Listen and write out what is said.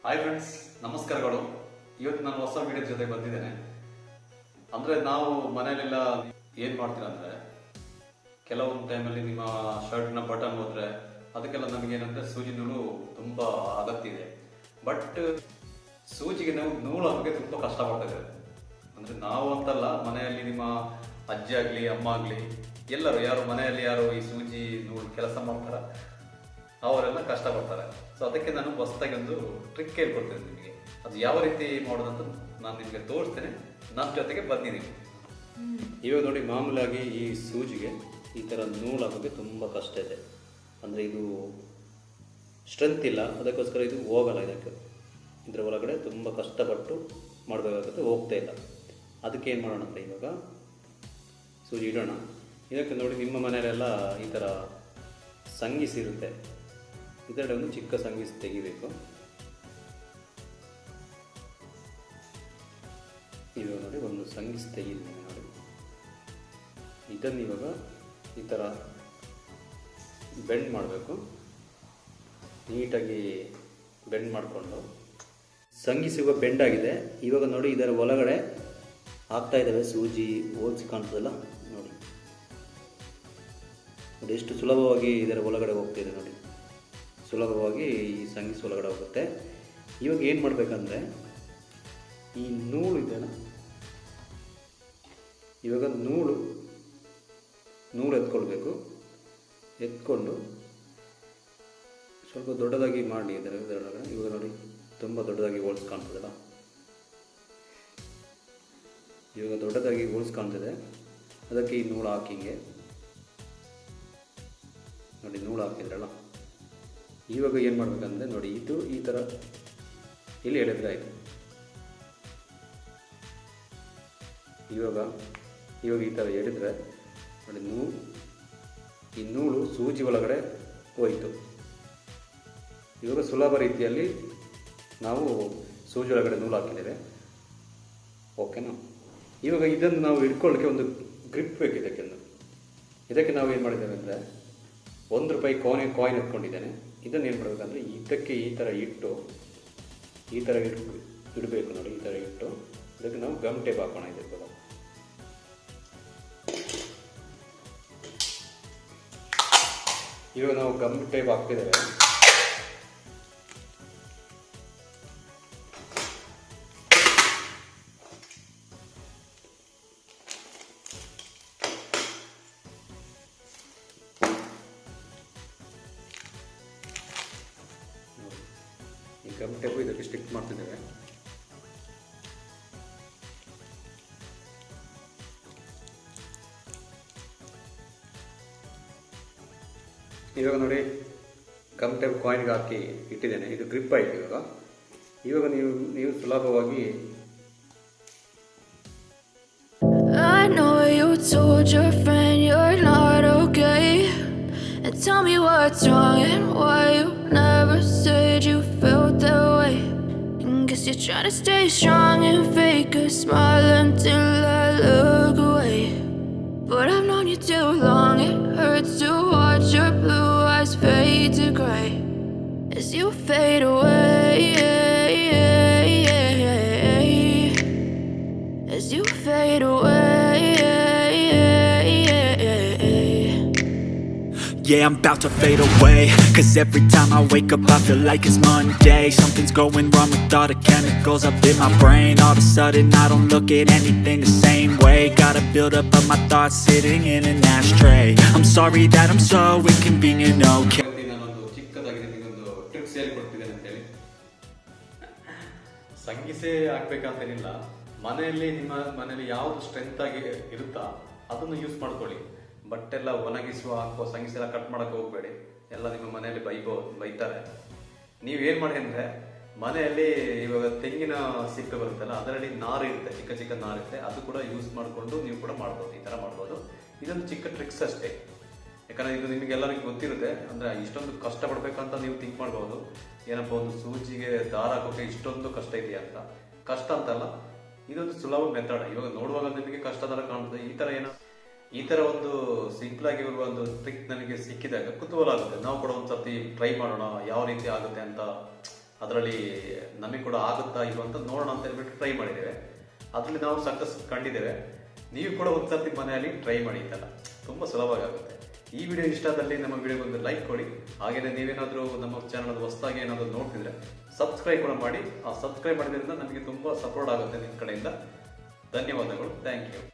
Hi friends, ನಮಸ್ಕಾರಗಳು. ಇವತ್ತು ನಾನು ಹೊಸ ವಿಡಿಯೋ ಜೊತೆ ಬಂದಿದ್ದೇನೆ. ಅಂದ್ರೆ ನಾವು ಮನೆಯಲ್ಲೆಲ್ಲ ಏನ್ ಮಾಡ್ತೀರಾ ಅಂದ್ರೆ, ಕೆಲವೊಂದು ಟೈಮಲ್ಲಿ ನಿಮ್ಮ ಶರ್ಟ್ನ ಬಟನ್ ಹೋದ್ರೆ ಅದಕ್ಕೆಲ್ಲ ನಮಗೇನಂದ್ರೆ ಸೂಜಿ ನೂಲು ತುಂಬಾ ಅಗತ್ಯ ಇದೆ. ಬಟ್ ಸೂಜಿಗೆ ನಾವು ನೂಲು ಹಾಕೋಕೆ ತುಂಬಾ ಕಷ್ಟ ಪಡ್ತಾ ಇದ್ದೇವೆ. ಅಂದ್ರೆ ನಾವು ಅಂತಲ್ಲ, ಮನೆಯಲ್ಲಿ ನಿಮ್ಮ ಅಜ್ಜಿ ಆಗ್ಲಿ ಅಮ್ಮ ಆಗ್ಲಿ ಎಲ್ಲರೂ ಯಾರು ಮನೆಯಲ್ಲಿ ಯಾರು ಈ ಸೂಜಿ ನೂಲು ಕೆಲಸ ಮಾಡ್ತಾರ ಅವರೆಲ್ಲ ಕಷ್ಟಪಡ್ತಾರೆ. ಸೊ ಅದಕ್ಕೆ ನಾನು ಹೊಸದಾಗಿ ಒಂದು ಟ್ರಿಕ್ ಹೇಳ್ಕೊಡ್ತೇನೆ ನಿಮಗೆ. ಅದು ಯಾವ ರೀತಿ ಮಾಡೋದಂತ ನಾನು ನಿಮಗೆ ತೋರಿಸ್ತೇನೆ. ನನ್ನ ಜೊತೆಗೆ ಬಂದಿದ್ದೀನಿ. ಇವಾಗ ನೋಡಿ, ಮಾಮೂಲಾಗಿ ಈ ಸೂಜಿಗೆ ಈ ಥರ ನೂಲು ಹಾಕೋಕ್ಕೆ ತುಂಬ ಕಷ್ಟ ಇದೆ. ಅಂದರೆ ಇದು ಸ್ಟ್ರೆಂತ್ ಇಲ್ಲ, ಅದಕ್ಕೋಸ್ಕರ ಇದು ಹೋಗಲ್ಲ. ಇದರ ಒಳಗಡೆ ತುಂಬ ಕಷ್ಟಪಟ್ಟು ಮಾಡಬೇಕಾಗುತ್ತೆ, ಹೋಗ್ತಾ ಇಲ್ಲ. ಅದಕ್ಕೆ ಏನು ಮಾಡೋಣ ಅಂದರೆ, ಇವಾಗ ಸೂಜಿ ಇಡೋಣ. ಇದಕ್ಕೆ ನೋಡಿ, ನಿಮ್ಮ ಮನೆಯಲ್ಲೆಲ್ಲ ಈ ಥರ ಸಂಗೀಸ್ ಇರುತ್ತೆ. ಇದರಲ್ಲಿ ಒಂದು ಚಿಕ್ಕ ಸಂಗೀಸ್ ತೆಗಿಬೇಕು. ಇವಾಗ ನೋಡಿ, ಒಂದು ಸಂಗೀಸ್ ತೆಗಿದ್ದೀನಿ ನೋಡಿ. ಇದನ್ನು ಇವಾಗ ಈ ಥರ ಬೆಂಡ್ ಮಾಡಬೇಕು. ನೀಟಾಗಿ ಬೆಂಡ್ ಮಾಡಿಕೊಂಡು ಸಂಗೀಸ್ ಇವಾಗ ಬೆಂಡ್ ಆಗಿದೆ. ಇವಾಗ ನೋಡಿ, ಇದರ ಒಳಗಡೆ ಹಾಕ್ತಾ ಇದ್ದಾವೆ ಸೂಜಿ. ಹೋಲ್ಸಿ ಕಾಣ್ತದಲ್ಲ ನೋಡಿ, ಅದೆಷ್ಟು ಸುಲಭವಾಗಿ ಇದರ ಒಳಗಡೆ ಹೋಗ್ತಿದೆ ನೋಡಿ. ಸುಲಭವಾಗಿ ಈ ಸಂಗೀಸ್ ಒಳಗಡೆ ಹೋಗುತ್ತೆ. ಇವಾಗ ಏನು ಮಾಡಬೇಕಂದ್ರೆ, ಈ ನೂಲು ಇದೆಯಲ್ಲ, ಇವಾಗ ನೂಲು ಎತ್ಕೊಳ್ಬೇಕು. ಎತ್ಕೊಂಡು ಸ್ವಲ್ಪ ದೊಡ್ಡದಾಗಿ ಮಾಡಿ ಇದರೊಳಗಡೆ. ಇವಾಗ ನೋಡಿ, ತುಂಬ ದೊಡ್ಡದಾಗಿ ಹೋಲ್ಸ್ ಕಾಣ್ತದಲ್ಲ, ಇವಾಗ ದೊಡ್ಡದಾಗಿ ಹೋಲ್ಸ್ ಕಾಣ್ತಿದೆ. ಅದಕ್ಕೆ ಈ ನೂಲು ಹಾಕಿಂಗೆ ನೋಡಿ, ನೂಲು ಹಾಕಿದ್ರಲ್ಲ. ಇವಾಗ ಏನು ಮಾಡಬೇಕಂದ್ರೆ ನೋಡಿ, ಇದು ಈ ಥರ ಇಲ್ಲಿ ಎಳೆದ್ರೆ ಆಯಿತು. ಇವಾಗ ಈ ಥರ ಎಳೆದ್ರೆ ನೋಡಿ, ಈ ನೂಲು ಸೂಜಿ ಒಳಗಡೆ ಹೋಯಿತು. ಇವಾಗ ಸುಲಭ ರೀತಿಯಲ್ಲಿ ನಾವು ಸೂಜಿ ಒಳಗಡೆ ನೂಲು ಹಾಕಿದ್ದೇವೆ. ಓಕೆನಾ? ಇವಾಗ ಇದನ್ನು ನಾವು ಇಟ್ಕೊಳ್ಳೋಕ್ಕೆ ಒಂದು ಗ್ರಿಪ್ ಬೇಕು. ಇದಕ್ಕೆ ನಾವು ಏನು ಮಾಡಿದ್ದೇವೆ ಅಂದರೆ, ₹1 ಕಾಯಿನ್ ಎತ್ಕೊಂಡಿದ್ದೇನೆ. ಇದನ್ನು ಏನು ಮಾಡಬೇಕಂದ್ರೆ, ಇದಕ್ಕೆ ಈ ಥರ ಇಟ್ಟು ಇಡಬೇಕು ನೋಡಿ. ಈ ಥರ ಇಟ್ಟು ಇದಕ್ಕೆ ನಾವು ಗಮ್ ಟೇಪ್ ಹಾಕೋಣ. ಇದಕ್ಕೆ ಇವಾಗ ನಾವು ಗಮ್ ಟೇಪ್ ಹಾಕ್ತಿದ್ದೇವೆ. ಈ ಗಮ್ ಟೇಪು ಇದಕ್ಕೆ ಸ್ಟಿಕ್ ಮಾಡ್ತಿದ್ದೇವೆ. ಇವಾಗ ನೋಡಿ, ಗಮ್ ಟೇಪ್ ಕಾಯಿನ್ಗೆ ಹಾಕಿ ಇಟ್ಟಿದ್ದೇನೆ. ಇದು ಗ್ರಿಪ್ ಆಯಿತು. ಇವಾಗ ನೀವು ಸುಲಭವಾಗಿ I know you told your friend you're not okay, and tell me what's wrong and why you never said you felt that way. And guess you're trying to stay strong and fake a smile until I look away. But I've known you too long, it hurts to watch your blue eyes fade to gray as you fade away, as you fade away. Yeah, I'm about to fade away, 'cause every time I wake up I feel like it's Monday. Something's going wrong with all the chemicals up in my brain. All of a sudden I don't look at anything the same way. Gotta build up of my thoughts sitting in an ashtray. I'm sorry that I'm so inconvenient, okay. ನಾನೊಂದು ಚಿಕ್ಕದಾಗಿ ನಿಮಗೊಂದು tricks ಹೇಳ್ಕೊಡ್ತಿದ್ದೇನೆ ಅಂತೇಳಿ. ಸಂಗೀಸೇ ಹಾಕ್ಬೇಕಂತೇನಿಲ್ಲ. ನಿಮ್ಮ ಮನೆಯಲ್ಲಿ ಯಾವುದು strength ಆಗಿ ಇರುತ್ತಾ ಅದನ್ನು ಯೂಸ್ ಮಾಡ್ಕೊಳ್ಳಿ. ಬಟ್ ಎಲ್ಲ ಒಣಗಿಸುವ ಹಾಕುವ ಸಂಗೀಸ ಎಲ್ಲ ಕಟ್ ಮಾಡೋಕ್ಕೆ ಹೋಗಬೇಡಿ. ಎಲ್ಲ ನಿಮ್ಮ ಮನೆಯಲ್ಲಿ ಬೈತಾರೆ. ನೀವೇನು ಮಾಡಿ ಅಂದರೆ, ಮನೆಯಲ್ಲಿ ಇವಾಗ ತೆಂಗಿನ ಸಿಪ್ಪೆ ಬರುತ್ತಲ್ಲ, ಅದರಲ್ಲಿ ನಾರು ಇರುತ್ತೆ, ಚಿಕ್ಕ ಚಿಕ್ಕ ನಾರು ಇರುತ್ತೆ. ಅದು ಕೂಡ ಯೂಸ್ ಮಾಡಿಕೊಂಡು ನೀವು ಕೂಡ ಮಾಡ್ಬೋದು. ಈ ಥರ ಮಾಡ್ಬೋದು. ಇದೊಂದು ಚಿಕ್ಕ ಟ್ರಿಕ್ಸ್ ಅಷ್ಟೇ. ಯಾಕಂದರೆ ಇದು ನಿಮಗೆಲ್ಲರಿಗೂ ಗೊತ್ತಿರುತ್ತೆ. ಅಂದರೆ ಇಷ್ಟೊಂದು ಕಷ್ಟಪಡಬೇಕಂತ ನೀವು ಥಿಂಕ್ ಮಾಡ್ಬೋದು. ಏನಪ್ಪ, ಒಂದು ಸೂಜಿಗೆ ದಾರ ಹಾಕೋಕ್ಕೆ ಇಷ್ಟೊಂದು ಕಷ್ಟ ಇದೆಯಾ ಅಂತ. ಕಷ್ಟ ಅಂತಲ್ಲ, ಇದೊಂದು ಸುಲಭ ಮೆಥಡ್. ಇವಾಗ ನೋಡುವಾಗ ನಿಮಗೆ ಕಷ್ಟ ಥರ ಕಾಣ್ತದೆ. ಈ ಥರ ಒಂದು ಸಿಂಪಲ್ ಆಗಿರುವ ಒಂದು ಟ್ರಿಕ್ ನನಗೆ ಸಿಕ್ಕಿದಾಗ ಕುತೂಹಲ ಆಗುತ್ತೆ. ನಾವು ಕೂಡ ಒಂದು ಸರ್ತಿ ಟ್ರೈ ಮಾಡೋಣ ಯಾವ ರೀತಿ ಆಗುತ್ತೆ ಅಂತ ಅದರಲ್ಲಿ ನಮಗೆ ಕೂಡ ಆಗುತ್ತಾ ಇಲ್ವ ಅಂತ ನೋಡೋಣ ಅಂತ ಹೇಳ್ಬಿಟ್ಟು ಟ್ರೈ ಮಾಡಿದ್ದೇವೆ. ಅದರಲ್ಲಿ ನಾವು ಸಕ್ಸಸ್ ಕಂಡಿದ್ದೇವೆ. ನೀವು ಕೂಡ ಒಂದ್ಸರ್ತಿ ಮನೆಯಲ್ಲಿ ಟ್ರೈ ಮಾಡಿ, ಇದೆಲ್ಲ ತುಂಬ ಸುಲಭವಾಗಿ ಆಗುತ್ತೆ. ಈ ವಿಡಿಯೋ ಇಷ್ಟ ಆದಲ್ಲಿ ನಮ್ಮ ವಿಡಿಯೋಗೆ ಒಂದು ಲೈಕ್ ಕೊಡಿ. ಹಾಗೆಯೇ ನೀವೇನಾದರೂ ನಮ್ಮ ಚಾನಲ್ ಹೊಸದಾಗಿ ಏನಾದರೂ ನೋಡ್ತಿದ್ರೆ ಸಬ್ಸ್ಕ್ರೈಬ್ ಕೂಡ ಮಾಡಿ. ಆ ಸಬ್ಸ್ಕ್ರೈಬ್ ಮಾಡಿದ್ರಿಂದ ನಮಗೆ ತುಂಬ ಸಪೋರ್ಟ್ ಆಗುತ್ತೆ ನಿಮ್ಮ ಕಡೆಯಿಂದ. ಧನ್ಯವಾದಗಳು. Thank you.